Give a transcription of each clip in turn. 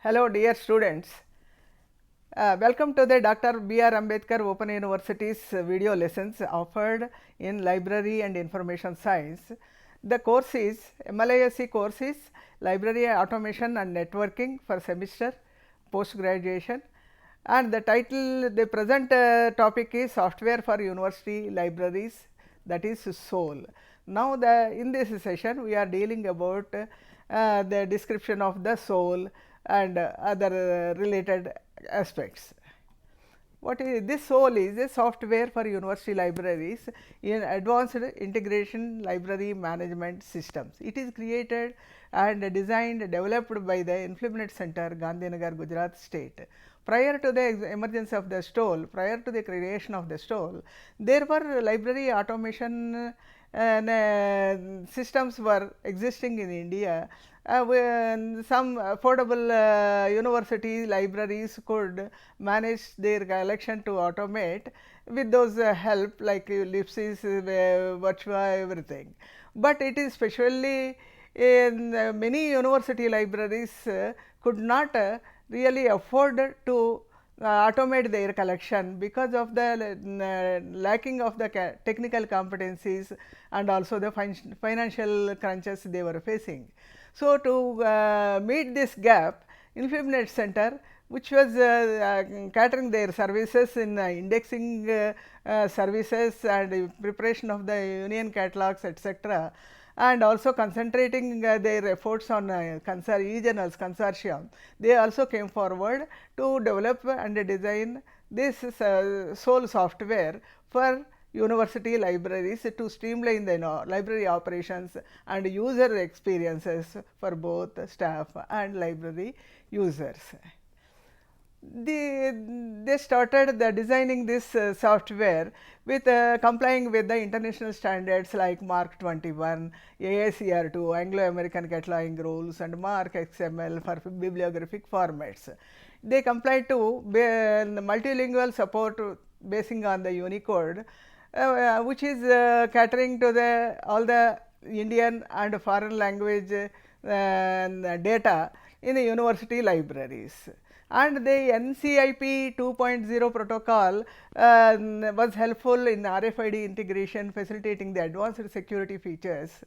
Hello dear students, welcome to the Dr. B.R. Ambedkar Open University's video lessons offered in Library and Information Science. The course is MLISC course is Library Automation and Networking for semester post graduation, and the title, the present topic is Software for University Libraries, that is SOL. Now, in this session we are dealing about the description of the SOL and other related aspects. What is this? SOL is a software for university libraries in advanced integration library management systems. It is created and designed, developed by the Infonet Center, Gandhinagar, Gujarat state. Prior to the emergence of the STOL, prior to the creation of the STOL, there were library automation systems were existing in India. Some affordable university libraries could manage their collection to automate with those help like MLISC, Virtua, everything. But it is specially in many university libraries could not really afford to automate their collection because of the lacking of the technical competencies and also the financial crunches they were facing. So, to meet this gap, Infonet Center, which was catering their services in indexing services and preparation of the union catalogs, etc., and also concentrating their efforts on e-journals consortium, they also came forward to develop and design this SOL software for university libraries to streamline the library operations and user experiences for both staff and library users. They started designing this software with complying with the international standards like MARC 21, AICR 2, Anglo-American Cataloging Rules, and MARC XML for bibliographic formats. They complied to multilingual support basing on the Unicode, which is catering to all the Indian and foreign language data in the university libraries. And the NCIP 2.0 protocol was helpful in RFID integration, facilitating the advanced security features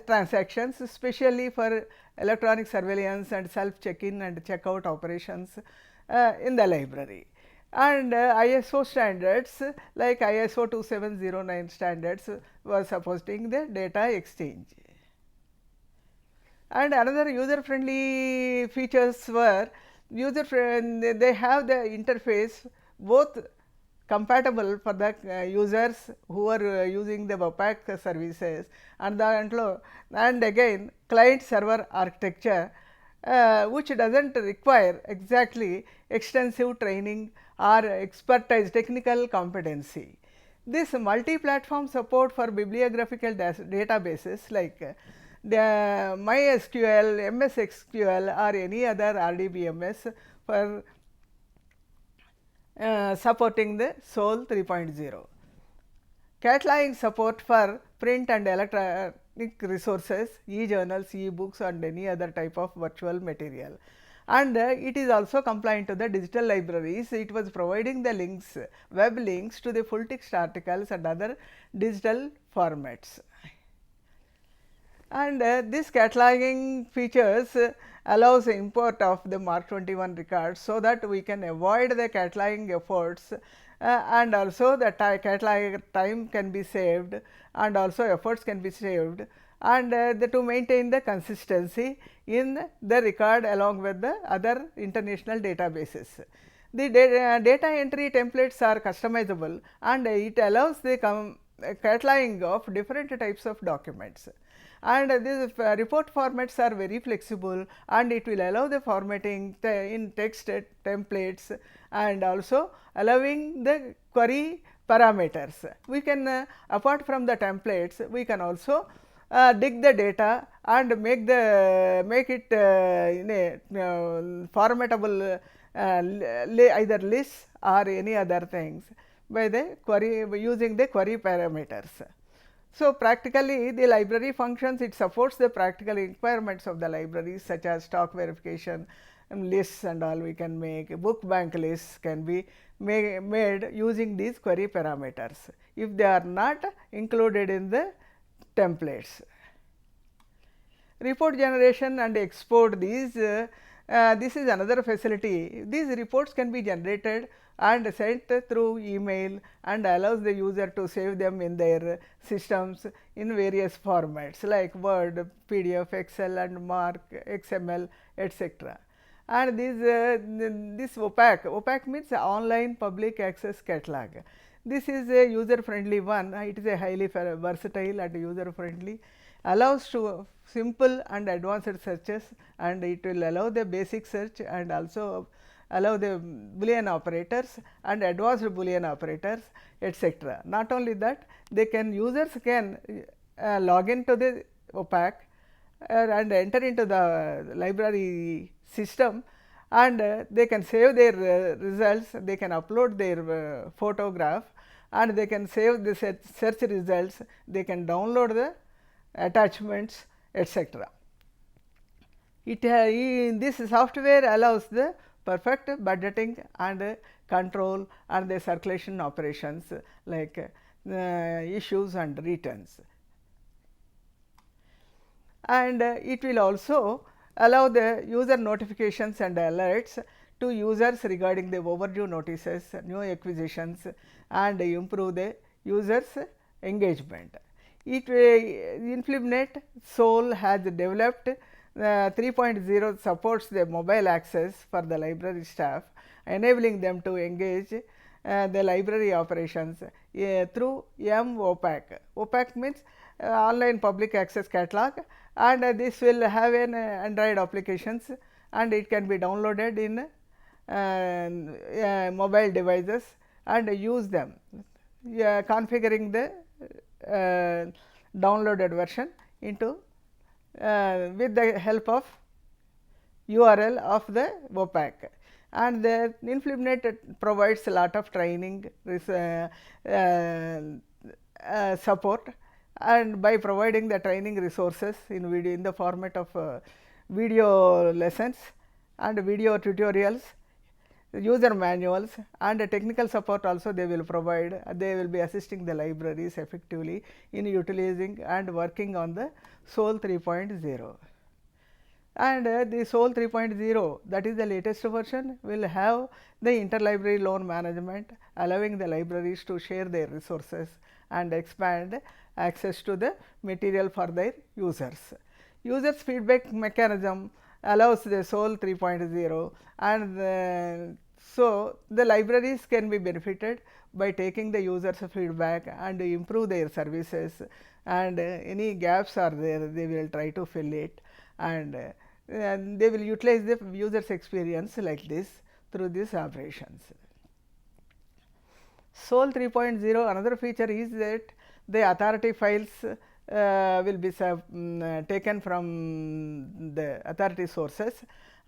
transactions, especially for electronic surveillance and self check-in and check-out operations in the library. And ISO standards like ISO 2709 standards was supporting the data exchange. And another user friendly features were they have the interface both compatible for the users who are using the WPAC services and again client server architecture, which does not require exactly extensive training or expertise technical competency. This multi-platform support for bibliographical databases like the MySQL, MS SQL or any other RDBMS for supporting the SOL 3.0. Cataloging support for print and electronic resources, e-journals, e-books and any other type of virtual material. And it is also compliant to the digital libraries. It was providing the links, web links to the full text articles and other digital formats. And this cataloging features allows the import of the MARC 21 records, so that we can avoid the cataloging efforts and also the catalog time can be saved and also efforts can be saved, and to maintain the consistency in the record along with the other international databases. The data entry templates are customizable and it allows the cataloging of different types of documents. And these report formats are very flexible and it will allow the formatting in text templates and also allowing the query parameters. We can apart from the templates, we can also dig the data and make it in a formatable either lists or any other things by the query using the query parameters. So, practically the library functions, it supports the practical requirements of the libraries such as stock verification, lists and all we can make. Book bank lists can be made using these query parameters if they are not included in the templates. Report generation and export these, this is another facility. These reports can be generated and sent through email and allows the user to save them in their systems in various formats like Word, PDF, Excel and Mark, XML, etc. And this opaque means online public access catalog. This is a user friendly one. It is a highly versatile and user friendly, allows to simple and advanced searches, and it will allow the basic search and also allow the Boolean operators and advanced Boolean operators, etc. Not only that, they can users can log into the opaque and enter into the library system, and they can save their results, they can upload their photograph, and they can save the search results, they can download the attachments, etc. This software allows the perfect budgeting and control and the circulation operations like issues and returns. And it will also allow the user notifications and alerts to users regarding the overdue notices, new acquisitions, and improve the users' engagement. It InfluMnet Soul has developed 3.0 supports the mobile access for the library staff, enabling them to engage the library operations through MOPAC. OPAC means online public access catalog, and this will have an Android applications, and it can be downloaded in mobile devices and use them, configuring the downloaded version into with the help of URL of the OPAC. And the InfluMnet provides a lot of training support, and by providing the training resources in video in the format of video lessons and video tutorials, user manuals, and technical support also they will provide. They will be assisting the libraries effectively in utilizing and working on the SOL 3.0. And the SOL 3.0, that is the latest version, will have the interlibrary loan management, allowing the libraries to share their resources and expand access to the material for their users. Users feedback mechanism allows the SOL 3.0, and so the libraries can be benefited by taking the users feedback and improve their services, and any gaps are there, they will try to fill it, and they will utilize the users experience like this through these operations. SOL 3.0 another feature is that the authority files will be taken from the authority sources,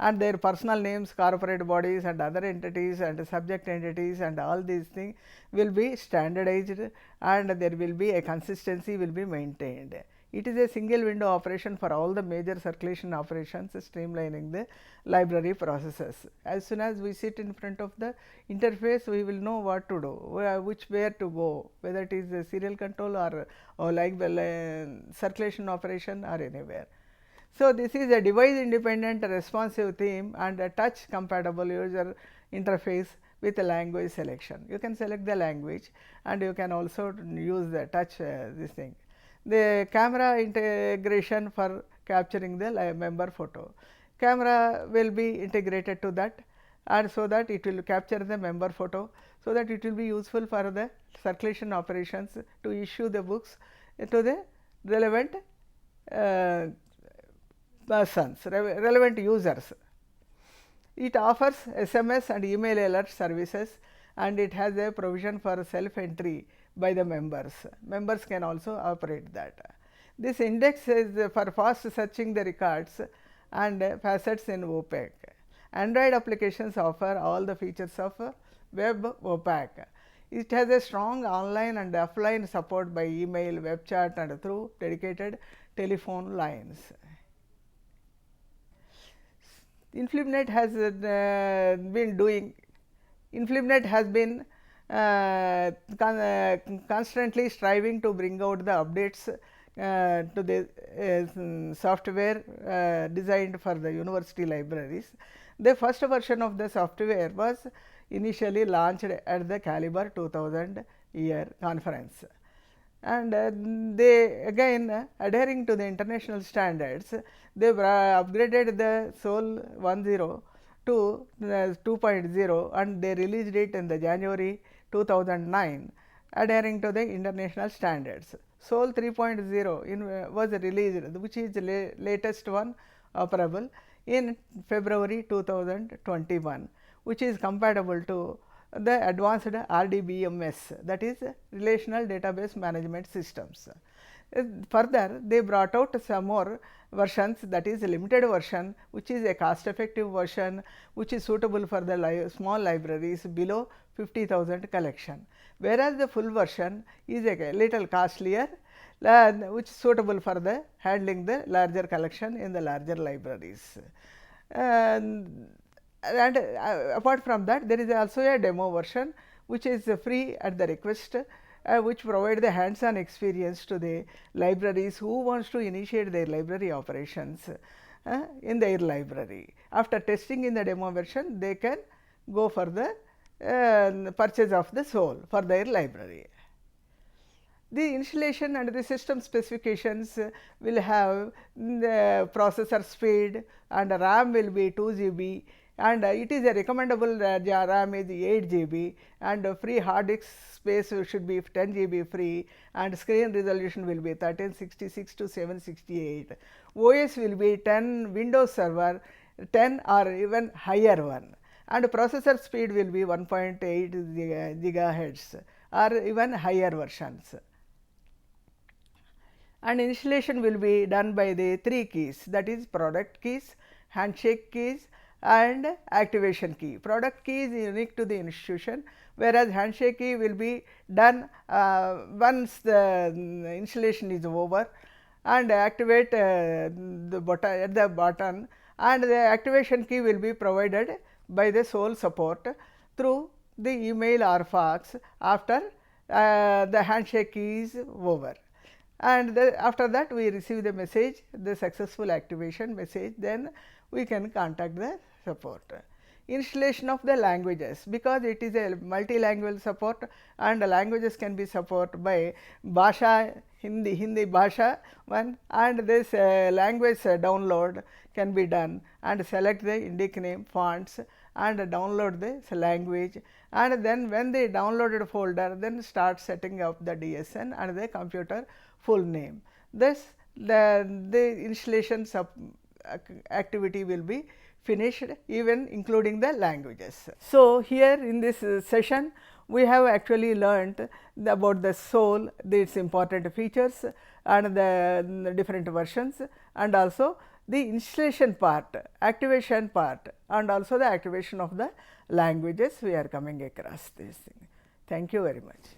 and their personal names, corporate bodies and other entities and subject entities and all these things will be standardized, and there will be a consistency will be maintained. It is a single window operation for all the major circulation operations, streamlining the library processes. As soon as we sit in front of the interface, we will know what to do, where to go, whether it is a serial control or like circulation operation or anywhere. So, this is a device independent responsive theme and a touch compatible user interface with a language selection. You can select the language, and you can also use the touch this thing. The camera integration for capturing the member photo. Camera will be integrated to that, and so that it will capture the member photo, so that it will be useful for the circulation operations to issue the books to the relevant persons, relevant users. It offers SMS and email alert services, and it has a provision for self entry by the members. Members can also operate that. This index is for fast searching the records and facets in OPAC. Android applications offer all the features of web OPAC. It has a strong online and offline support by email, web chat, and through dedicated telephone lines. InfluMnet has been doing, InfluMnet has been constantly striving to bring out the updates to the software designed for the university libraries. The first version of the software was initially launched at the Caliber 2000 year conference, and they again adhering to the international standards, they upgraded the SOL 10 to 2.0, and they released it in the January 2009, adhering to the international standards. SOL 3.0 was released, which is the latest one operable in February 2021, which is compatible to the advanced RDBMS, that is Relational Database Management Systems. Further, they brought out some more versions, that is a limited version, which is a cost effective version, which is suitable for the small libraries below 50,000 collection, whereas the full version is a little costlier, which is suitable for the handling the larger collection in the larger libraries. And apart from that, there is also a demo version, which is free at the request, which provide the hands-on experience to the libraries who wants to initiate their library operations in their library. After testing in the demo version, they can go for the purchase of the SOL for their library. The installation and the system specifications will have the processor speed, and RAM will be 2 GB, and it is a recommendable RAM is 8 GB, and free hard disk space should be 10 GB free, and screen resolution will be 1366 to 768. OS will be 10 Windows Server 10 or even higher one, and processor speed will be 1.8 gigahertz or even higher versions. And installation will be done by the 3 keys, that is product keys, handshake keys, and activation key. Product key is unique to the institution, whereas handshake key will be done once the installation is over, and activate the button at the button, and the activation key will be provided by the SOL support through the email or fax after the handshake key is over. And after that we receive the message, the successful activation message, then we can contact the support. Installation of the languages, because it is a multi-language support, and languages can be supported by Bhasha, Hindi Bhasha one, and this language download can be done, and select the indic name, fonts, and download this language, and then when the downloaded folder, then start setting up the DSN and the computer full name. Thus, the installation activity will be finished, even including the languages. So, here in this session, we have actually learnt about the SOL, its important features, and the different versions, and also the installation part, activation part, and also the activation of the languages we are coming across this thing. Thank you very much.